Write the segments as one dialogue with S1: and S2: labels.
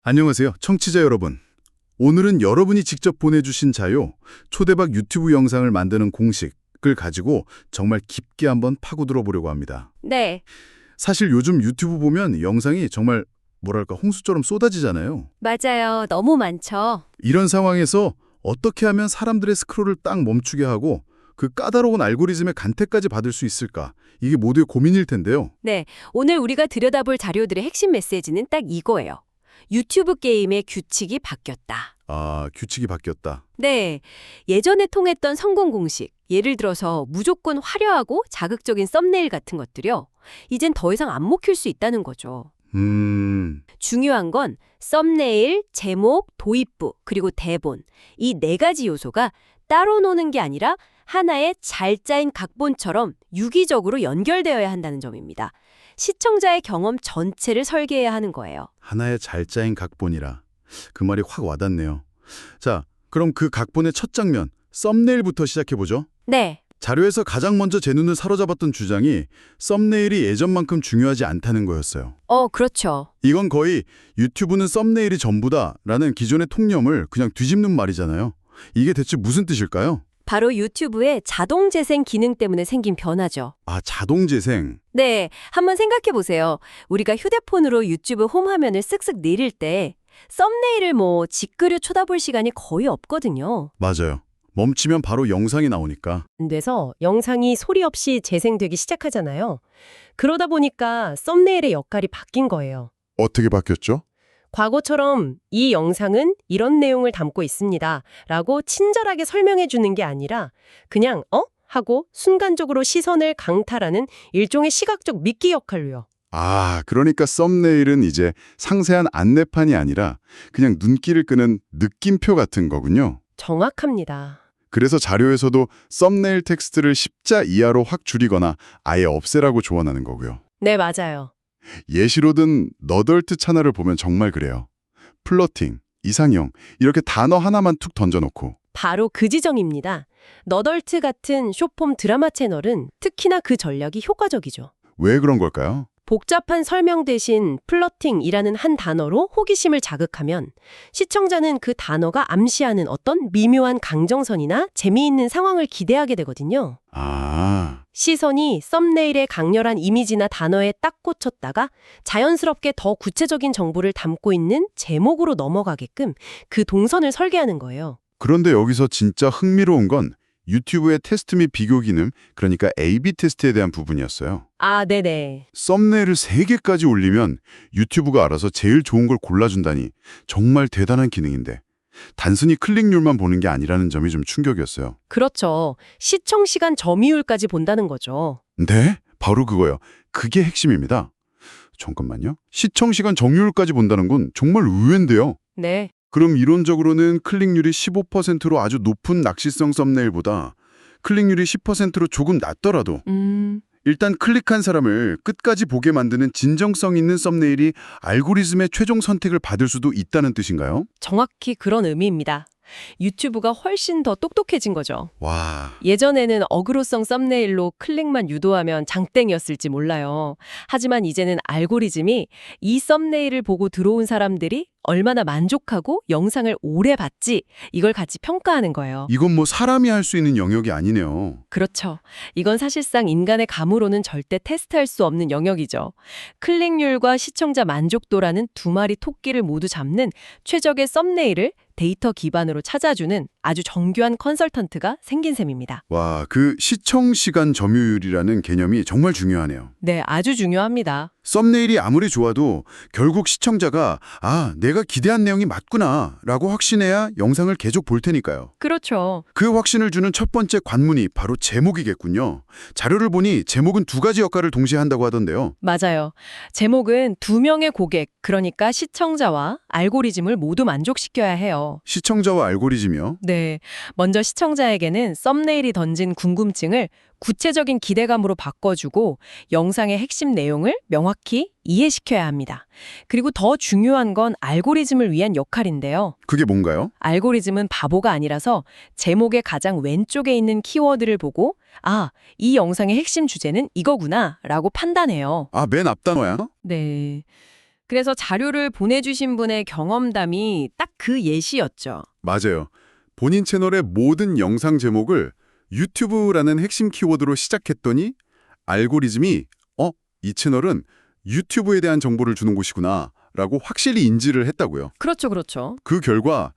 S1: 안녕하세요, 청취자 여러분. 오늘은 여러분이 직접 보내주신 자료, 초대박 유튜브 영상을 만드는 공식을 가지고 정말 깊게 한번 파고들어 보려고 합니다.
S2: 네,
S1: 사실 요즘 유튜브 보면 영상이 정말 뭐랄까 홍수처럼 쏟아지잖아요.
S2: 맞아요. 너무 많죠.
S1: 이런 상황에서 어떻게 하면 사람들의 스크롤을 딱 멈추게 하고 그 까다로운 알고리즘의 간택까지 받을 수 있을까? 이게 모두의 고민일 텐데요.
S2: 네, 오늘 우리가 들여다볼 자료들의 핵심 메시지는 딱 이거예요. 유튜브 게임의 규칙이 바뀌었다.
S1: 아, 규칙이 바뀌었다.
S2: 네, 예전에 통했던 성공 공식, 예를 들어서 무조건 화려하고 자극적인 썸네일 같은 것들이요. 이젠 더 이상 안 먹힐 수 있다는 거죠. 중요한 건 썸네일, 제목, 도입부, 그리고 대본. 이 네 가지 요소가 따로 노는 게 아니라 하나의 잘 짜인 각본처럼 유기적으로 연결되어야 한다는 점입니다. 시청자의 경험 전체를 설계해야 하는 거예요.
S1: 하나의 잘 짜인 각본이라. 그 말이 확 와닿네요. 자, 그럼 그 각본의 첫 장면, 썸네일부터 시작해보죠.
S2: 네,
S1: 자료에서 가장 먼저 제 눈을 사로잡았던 주장이 썸네일이 예전만큼 중요하지 않다는 거였어요.
S2: 그렇죠.
S1: 이건 거의 유튜브는 썸네일이 전부다라는 기존의 통념을 그냥 뒤집는 말이잖아요. 이게 대체 무슨 뜻일까요?
S2: 바로 유튜브의 자동 재생 기능 때문에 생긴 변화죠.
S1: 아, 자동 재생.
S2: 네, 한번 생각해 보세요. 우리가 휴대폰으로 유튜브 홈 화면을 쓱쓱 내릴 때 썸네일을 직그려 쳐다볼 시간이 거의 없거든요.
S1: 맞아요. 멈추면 바로 영상이 나오니까.
S3: 돼서 영상이 소리 없이 재생되기 시작하잖아요. 그러다 보니까 썸네일의 역할이 바뀐 거예요.
S1: 어떻게 바뀌었죠?
S3: 과거처럼 이 영상은 이런 내용을 담고 있습니다 라고 친절하게 설명해 주는 게 아니라 그냥 하고 순간적으로 시선을 강탈하는 일종의 시각적 미끼 역할로요.
S4: 아, 그러니까 썸네일은 이제 상세한 안내판이 아니라 그냥 눈길을 끄는 느낌표 같은 거군요.
S3: 정확합니다.
S4: 그래서 자료에서도 썸네일 텍스트를 십자 이하로 확 줄이거나 아예 없애라고 조언하는 거고요.
S3: 네, 맞아요.
S4: 예시로 든 너덜트 채널을 보면 정말 그래요. 플러팅, 이상형 이렇게 단어 하나만 툭 던져놓고
S3: 바로 그 지점입니다. 너덜트 같은 숏폼 드라마 채널은 특히나 그 전략이 효과적이죠.
S4: 왜 그런 걸까요?
S3: 복잡한 설명 대신 플러팅이라는 한 단어로 호기심을 자극하면 시청자는 그 단어가 암시하는 어떤 미묘한 강정선이나 재미있는 상황을 기대하게 되거든요.
S4: 아,
S3: 시선이 썸네일의 강렬한 이미지나 단어에 딱 꽂혔다가 자연스럽게 더 구체적인 정보를 담고 있는 제목으로 넘어가게끔 그 동선을 설계하는 거예요.
S4: 그런데 여기서 진짜 흥미로운 건 유튜브의 테스트 및 비교 기능, 그러니까 A/B 테스트에 대한 부분이었어요.
S3: 아, 네네.
S4: 썸네일을 3개까지 올리면 유튜브가 알아서 제일 좋은 걸 골라준다니 정말 대단한 기능인데 단순히 클릭률만 보는 게 아니라는 점이 좀 충격이었어요.
S3: 그렇죠. 시청 시간 점유율까지 본다는 거죠.
S4: 네? 바로 그거요. 그게 핵심입니다. 잠깐만요. 시청시간 정률까지 본다는 건 정말 의외인데요.
S3: 네.
S4: 그럼 이론적으로는 클릭률이 15%로 아주 높은 낚시성 썸네일보다 클릭률이 10%로 조금 낮더라도 일단 클릭한 사람을 끝까지 보게 만드는 진정성 있는 썸네일이 알고리즘의 최종 선택을 받을 수도 있다는 뜻인가요?
S3: 정확히 그런 의미입니다. 유튜브가 훨씬 더 똑똑해진 거죠.
S4: 와,
S3: 예전에는 어그로성 썸네일로 클릭만 유도하면 장땡이었을지 몰라요. 하지만 이제는 알고리즘이 이 썸네일을 보고 들어온 사람들이 얼마나 만족하고 영상을 오래 봤지 이걸 같이 평가하는 거예요.
S4: 이건 뭐 사람이 할 수 있는 영역이 아니네요.
S3: 그렇죠. 이건 사실상 인간의 감으로는 절대 테스트할 수 없는 영역이죠. 클릭률과 시청자 만족도라는 두 마리 토끼를 모두 잡는 최적의 썸네일을 데이터 기반으로 찾아주는 아주 정교한 컨설턴트가 생긴 셈입니다.
S4: 와, 그 시청시간 점유율이라는 개념이 정말 중요하네요.
S3: 네, 아주 중요합니다.
S4: 썸네일이 아무리 좋아도 결국 시청자가 아, 내가 기대한 내용이 맞구나 라고 확신해야 영상을 계속 볼 테니까요.
S3: 그렇죠.
S4: 그 확신을 주는 첫 번째 관문이 바로 제목이겠군요. 자료를 보니 제목은 2가지 역할을 동시에 한다고 하던데요.
S3: 맞아요. 제목은 두 명의 고객, 그러니까 시청자와 알고리즘을 모두 만족시켜야 해요.
S4: 시청자와 알고리즘이요.
S3: 네. 먼저 시청자에게는 썸네일이 던진 궁금증을 구체적인 기대감으로 바꿔주고 영상의 핵심 내용을 명확히 이해시켜야 합니다. 그리고 더 중요한 건 알고리즘을 위한 역할인데요.
S4: 그게 뭔가요?
S3: 알고리즘은 바보가 아니라서 제목의 가장 왼쪽에 있는 키워드를 보고 아, 이 영상의 핵심 주제는 이거구나 라고 판단해요.
S4: 아, 맨 앞 단어야?
S3: 네. 그래서 자료를 보내주신 분의 경험담이 딱 그 예시였죠.
S4: 맞아요. 본인 채널의 모든 영상 제목을 유튜브라는 핵심 키워드로 시작했더니 알고리즘이 이 채널은 유튜브에 대한 정보를 주는 곳이구나 라고 확실히 인지를 했다고요.
S3: 그렇죠, 그렇죠.
S4: 그 결과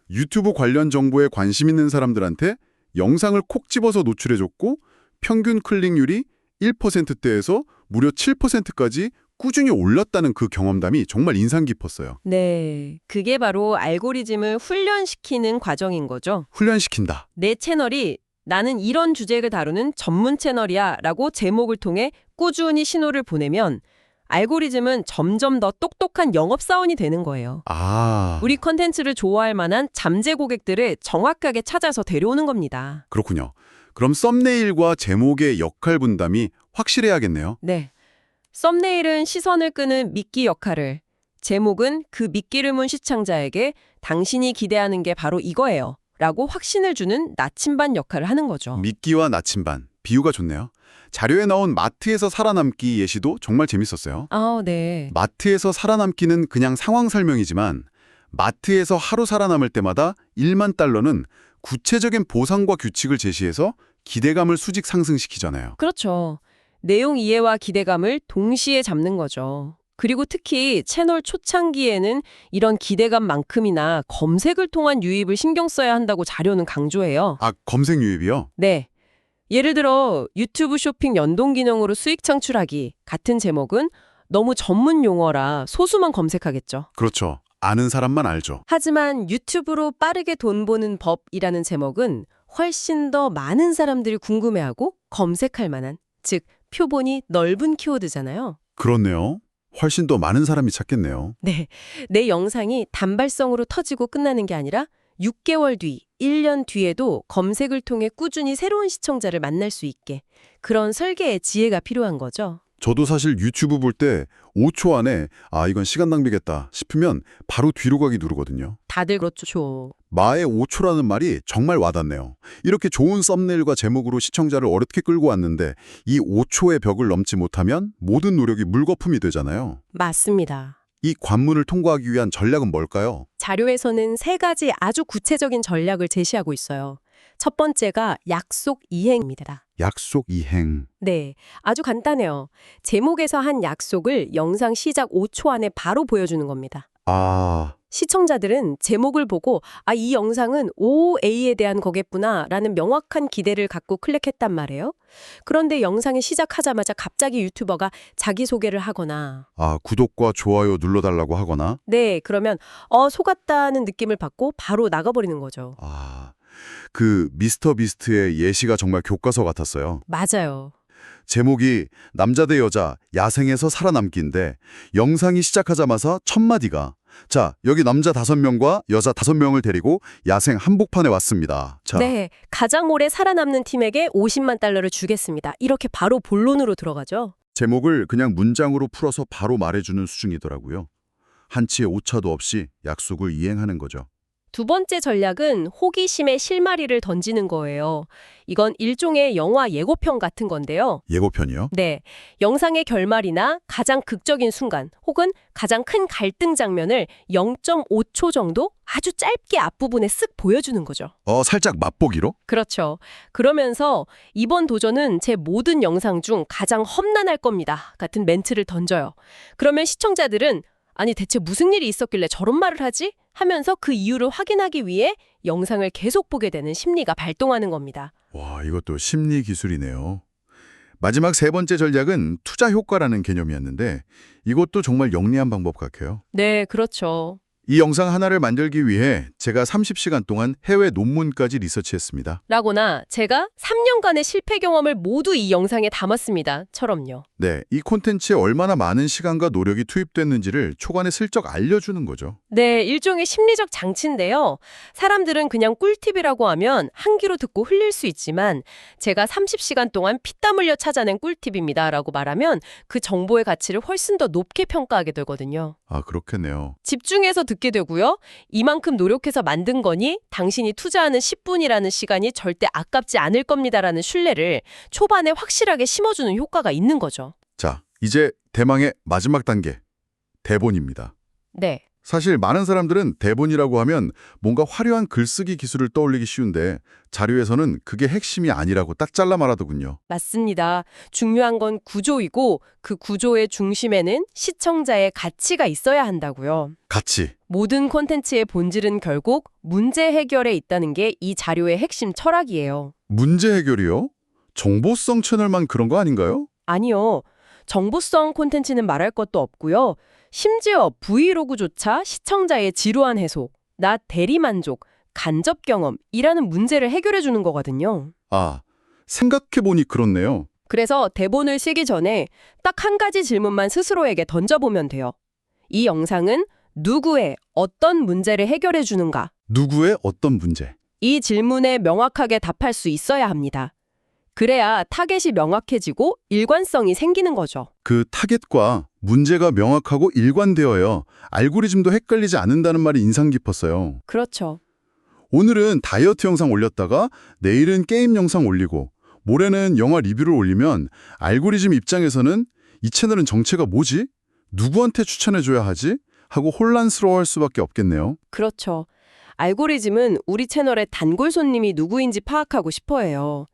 S4: 유튜브 관련 정보에 관심 있는 사람들한테 영상을 콕 집어서 노출해줬고 평균 클릭률이 1%대에서 무려 7%까지 꾸준히 올랐다는 그 경험담이 정말 인상 깊었어요.
S3: 네, 그게 바로 알고리즘을 훈련시키는 과정인 거죠.
S4: 훈련시킨다.
S3: 내 채널이 나는 이런 주제를 다루는 전문 채널이야 라고 제목을 통해 꾸준히 신호를 보내면 알고리즘은 점점 더 똑똑한 영업사원이 되는 거예요.
S4: 아,
S3: 우리 컨텐츠를 좋아할 만한 잠재 고객들을 정확하게 찾아서 데려오는 겁니다.
S4: 그렇군요. 그럼 썸네일과 제목의 역할 분담이 확실해야겠네요.
S3: 네. 썸네일은 시선을 끄는 미끼 역할을, 제목은 그 미끼를 문 시청자에게 당신이 기대하는 게 바로 이거예요 라고 확신을 주는 나침반 역할을 하는 거죠.
S4: 미끼와 나침반, 비유가 좋네요. 자료에 나온 마트에서 살아남기 예시도 정말 재밌었어요.
S3: 아, 네.
S4: 마트에서 살아남기는 그냥 상황 설명이지만 마트에서 하루 살아남을 때마다 1만 달러는 구체적인 보상과 규칙을 제시해서 기대감을 수직 상승시키잖아요.
S3: 그렇죠. 내용 이해와 기대감을 동시에 잡는 거죠. 그리고 특히 채널 초창기에는 이런 기대감만큼이나 검색을 통한 유입을 신경 써야 한다고 자료는 강조해요.
S4: 아, 검색 유입이요?
S3: 네. 예를 들어 유튜브 쇼핑 연동 기능으로 수익 창출하기 같은 제목은 너무 전문 용어라 소수만 검색하겠죠.
S4: 그렇죠. 아는 사람만 알죠.
S3: 하지만 유튜브로 빠르게 돈 버는 법이라는 제목은 훨씬 더 많은 사람들이 궁금해하고 검색할 만한, 즉 표본이 넓은 키워드잖아요.
S4: 그렇네요. 훨씬 더 많은 사람이 찾겠네요.
S3: 네, 내 영상이 단발성으로 터지고 끝나는 게 아니라 6개월 뒤, 1년 뒤에도 검색을 통해 꾸준히 새로운 시청자를 만날 수 있게 그런 설계의 지혜가 필요한 거죠.
S4: 저도 사실 유튜브 볼 때 5초 안에 이건 시간 낭비겠다 싶으면 바로 뒤로 가기 누르거든요.
S3: 다들 그렇죠.
S4: 마의 5초라는 말이 정말 와닿네요. 이렇게 좋은 썸네일과 제목으로 시청자를 어렵게 끌고 왔는데 이 5초의 벽을 넘지 못하면 모든 노력이 물거품이 되잖아요.
S3: 맞습니다.
S4: 이 관문을 통과하기 위한 전략은 뭘까요?
S3: 자료에서는 3가지 아주 구체적인 전략을 제시하고 있어요. 첫 번째가 약속 이행입니다.
S4: 약속 이행.
S3: 네, 아주 간단해요. 제목에서 한 약속을 영상 시작 5초 안에 바로 보여주는 겁니다. 시청자들은 제목을 보고 이 영상은 OA에 대한 거겠구나 라는 명확한 기대를 갖고 클릭했단 말이에요. 그런데 영상이 시작하자마자 갑자기 유튜버가 자기소개를 하거나
S4: 구독과 좋아요 눌러달라고 하거나
S3: 네, 그러면 속았다는 느낌을 받고 바로 나가버리는 거죠.
S4: 그 미스터 비스트의 예시가 정말 교과서 같았어요.
S3: 맞아요.
S4: 제목이 남자 대 여자 야생에서 살아남기인데 영상이 시작하자마자 첫 마디가 자, 여기 남자 5명과 여자 5명을 데리고 야생 한복판에 왔습니다. 자,
S3: 네, 가장 오래 살아남는 팀에게 50만 달러를 주겠습니다. 이렇게 바로 본론으로 들어가죠.
S4: 제목을 그냥 문장으로 풀어서 바로 말해주는 수준이더라고요. 한치의 오차도 없이 약속을 이행하는 거죠.
S3: 두 번째 전략은 호기심의 실마리를 던지는 거예요. 이건 일종의 영화 예고편 같은 건데요.
S4: 예고편이요?
S3: 네, 영상의 결말이나 가장 극적인 순간 혹은 가장 큰 갈등 장면을 0.5초 정도 아주 짧게 앞부분에 쓱 보여주는 거죠.
S4: 살짝 맛보기로?
S3: 그렇죠. 그러면서 이번 도전은 제 모든 영상 중 가장 험난할 겁니다. 같은 멘트를 던져요. 그러면 시청자들은 아니 대체 무슨 일이 있었길래 저런 말을 하지? 하면서 그 이유를 확인하기 위해 영상을 계속 보게 되는 심리가 발동하는 겁니다.
S4: 와, 이것도 심리 기술이네요. 마지막 세 번째 전략은 투자 효과라는 개념이었는데 이것도 정말 영리한 방법 같아요.
S3: 네, 그렇죠.
S4: 이 영상 하나를 만들기 위해 제가 30시간 동안 해외 논문까지 리서치했습니다.
S3: 라거나 제가 3년간의 실패 경험을 모두 이 영상에 담았습니다. 처럼요.
S4: 네, 이 콘텐츠에 얼마나 많은 시간과 노력이 투입됐는지를 초반에 슬쩍 알려주는 거죠.
S3: 네, 일종의 심리적 장치인데요. 사람들은 그냥 꿀팁이라고 하면 한 귀로 듣고 흘릴 수 있지만 제가 30시간 동안 피땀 흘려 찾아낸 꿀팁입니다. 라고 말하면 그 정보의 가치를 훨씬 더 높게 평가하게 되거든요.
S4: 그렇겠네요.
S3: 집중해서 듣게 되고요. 이만큼 노력해서 만든 거니 당신이 투자하는 10분이라는 시간이 절대 아깝지 않을 겁니다라는 신뢰를 초반에 확실하게 심어주는 효과가 있는 거죠.
S4: 자, 이제 대망의 마지막 단계.
S1: 대본입니다.
S3: 네.
S1: 사실 많은 사람들은 대본이라고 하면 뭔가 화려한 글쓰기 기술을 떠올리기 쉬운데 자료에서는 그게 핵심이 아니라고 딱 잘라 말하더군요.
S3: 맞습니다. 중요한 건 구조이고 그 구조의 중심에는 시청자의 가치가 있어야 한다고요.
S1: 같이.
S3: 모든 콘텐츠의 본질은 결국 문제 해결에 있다는 게 이 자료의 핵심 철학이에요.
S1: 문제 해결이요? 정보성 채널만 그런 거 아닌가요?
S3: 아니요. 정보성 콘텐츠는 말할 것도 없고요. 심지어 브이로그조차 시청자의 지루한 해소, 나 대리만족, 간접 경험이라는 문제를 해결해 주는 거거든요.
S1: 아, 생각해보니 그렇네요.
S3: 그래서 대본을 쓰기 전에 딱 한 가지 질문만 스스로에게 던져보면 돼요. 이 영상은 누구의 어떤 문제를 해결해 주는가?
S1: 누구의 어떤 문제?
S3: 이 질문에 명확하게 답할 수 있어야 합니다. 그래야 타겟이 명확해지고 일관성이 생기는 거죠.
S1: 그 타겟과 문제가 명확하고 일관되어야 알고리즘도 헷갈리지 않는다는 말이 인상 깊었어요.
S3: 그렇죠.
S1: 오늘은 다이어트 영상 올렸다가 내일은 게임 영상 올리고 모레는 영화 리뷰를 올리면 알고리즘 입장에서는 이 채널은 정체가 뭐지? 누구한테 추천해줘야 하지? 하고 혼란스러워할 수밖에 없겠네요.
S3: 그렇죠. 알고리즘은 우리 채널의 단골 손님이 누구인지 파악하고 싶어 해요.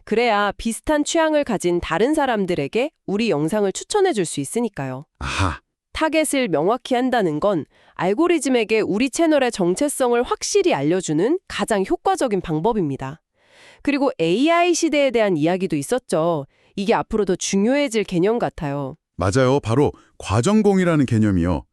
S3: 그래야 비슷한 취향을 가진 다른 사람들에게 우리 영상을 추천해 줄 수 있으니까요.
S1: 아하,
S3: 타겟을 명확히 한다는 건 알고리즘에게 우리 채널의 정체성을 확실히 알려주는 가장 효과적인 방법입니다. 그리고 AI 시대에 대한 이야기도 있었죠. 이게 앞으로 더 중요해질 개념 같아요.
S1: 맞아요. 바로 과정공이라는 개념이요.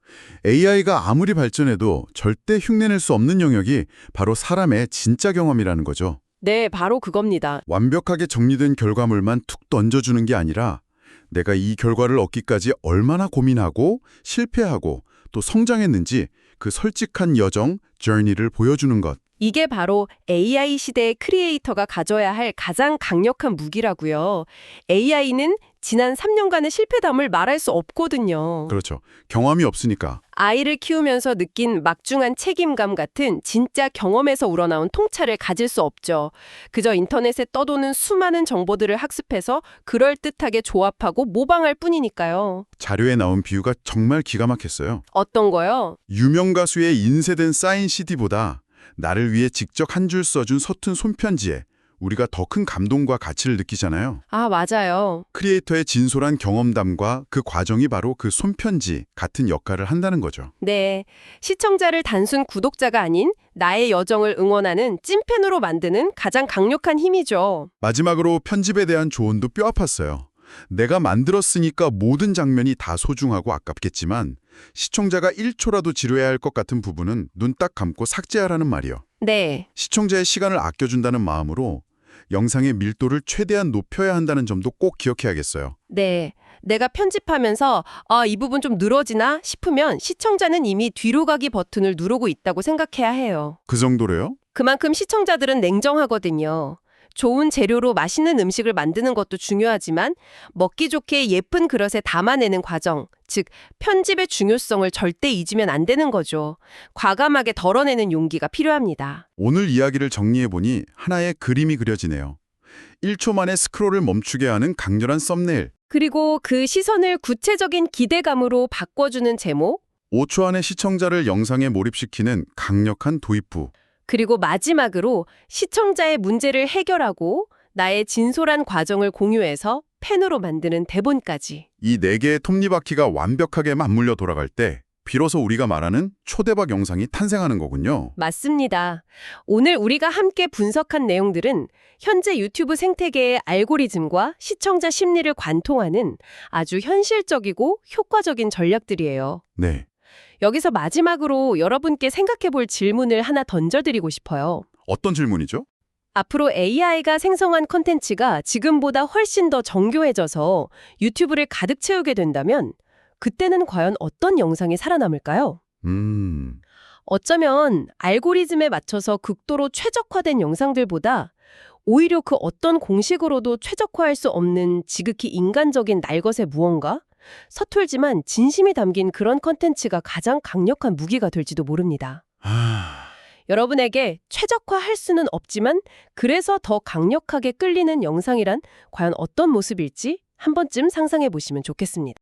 S1: AI가 아무리 발전해도 절대 흉내낼 수 없는 영역이 바로 사람의 진짜 경험이라는 거죠.
S3: 네, 바로 그겁니다.
S1: 완벽하게 정리된 결과물만 툭 던져주는 게 아니라 내가 이 결과를 얻기까지 얼마나 고민하고 실패하고 또 성장했는지 그 솔직한 여정, journey를 보여주는 것.
S3: 이게 바로 AI 시대의 크리에이터가 가져야 할 가장 강력한 무기라고요. AI는 지난 3년간의 실패담을 말할 수 없거든요.
S1: 그렇죠. 경험이 없으니까.
S3: 아이를 키우면서 느낀 막중한 책임감 같은 진짜 경험에서 우러나온 통찰을 가질 수 없죠. 그저 인터넷에 떠도는 수많은 정보들을 학습해서 그럴듯하게 조합하고 모방할 뿐이니까요.
S1: 자료에 나온 비유가 정말 기가 막혔어요.
S3: 어떤 거요?
S1: 유명 가수의 인쇄된 사인 CD보다 나를 위해 직접 한 줄 써준 서툰 손편지에 우리가 더 큰 감동과 가치를 느끼잖아요.
S3: 아, 맞아요.
S1: 크리에이터의 진솔한 경험담과 그 과정이 바로 그 손편지 같은 역할을 한다는 거죠.
S3: 네, 시청자를 단순 구독자가 아닌 나의 여정을 응원하는 찐팬으로 만드는 가장 강력한 힘이죠.
S1: 마지막으로 편집에 대한 조언도 뼈 아팠어요. 내가 만들었으니까 모든 장면이 다 소중하고 아깝겠지만 시청자가 1초라도 지루해야 할 것 같은 부분은 눈 딱 감고 삭제하라는 말이요.
S3: 네,
S1: 시청자의 시간을 아껴준다는 마음으로 영상의 밀도를 최대한 높여야 한다는 점도 꼭 기억해야겠어요.
S3: 네. 내가 편집하면서 이 부분 좀 늘어지나 싶으면 시청자는 이미 뒤로 가기 버튼을 누르고 있다고 생각해야 해요.
S1: 그 정도로요?
S3: 그만큼 시청자들은 냉정하거든요. 좋은 재료로 맛있는 음식을 만드는 것도 중요하지만 먹기 좋게 예쁜 그릇에 담아내는 과정, 즉 편집의 중요성을 절대 잊으면 안 되는 거죠. 과감하게 덜어내는 용기가 필요합니다.
S1: 오늘 이야기를 정리해보니 하나의 그림이 그려지네요. 1초 만에 스크롤을 멈추게 하는 강렬한 썸네일,
S3: 그리고 그 시선을 구체적인 기대감으로 바꿔주는 제목,
S1: 5초 안에 시청자를 영상에 몰입시키는 강력한 도입부.
S3: 그리고 마지막으로 시청자의 문제를 해결하고 나의 진솔한 과정을 공유해서 팬으로 만드는 대본까지.
S1: 이 4개의 톱니바퀴가 완벽하게 맞물려 돌아갈 때 비로소 우리가 말하는 초대박 영상이 탄생하는 거군요.
S3: 맞습니다. 오늘 우리가 함께 분석한 내용들은 현재 유튜브 생태계의 알고리즘과 시청자 심리를 관통하는 아주 현실적이고 효과적인 전략들이에요.
S1: 네.
S3: 여기서 마지막으로 여러분께 생각해 볼 질문을 하나 던져드리고 싶어요.
S1: 어떤 질문이죠?
S3: 앞으로 AI가 생성한 콘텐츠가 지금보다 훨씬 더 정교해져서 유튜브를 가득 채우게 된다면 그때는 과연 어떤 영상이 살아남을까요? 어쩌면 알고리즘에 맞춰서 극도로 최적화된 영상들보다 오히려 그 어떤 공식으로도 최적화할 수 없는 지극히 인간적인 날것의 무언가? 서툴지만 진심이 담긴 그런 콘텐츠가 가장 강력한 무기가 될지도 모릅니다. 여러분에게 최적화할 수는 없지만 그래서 더 강력하게 끌리는 영상이란 과연 어떤 모습일지 한 번쯤 상상해 보시면 좋겠습니다.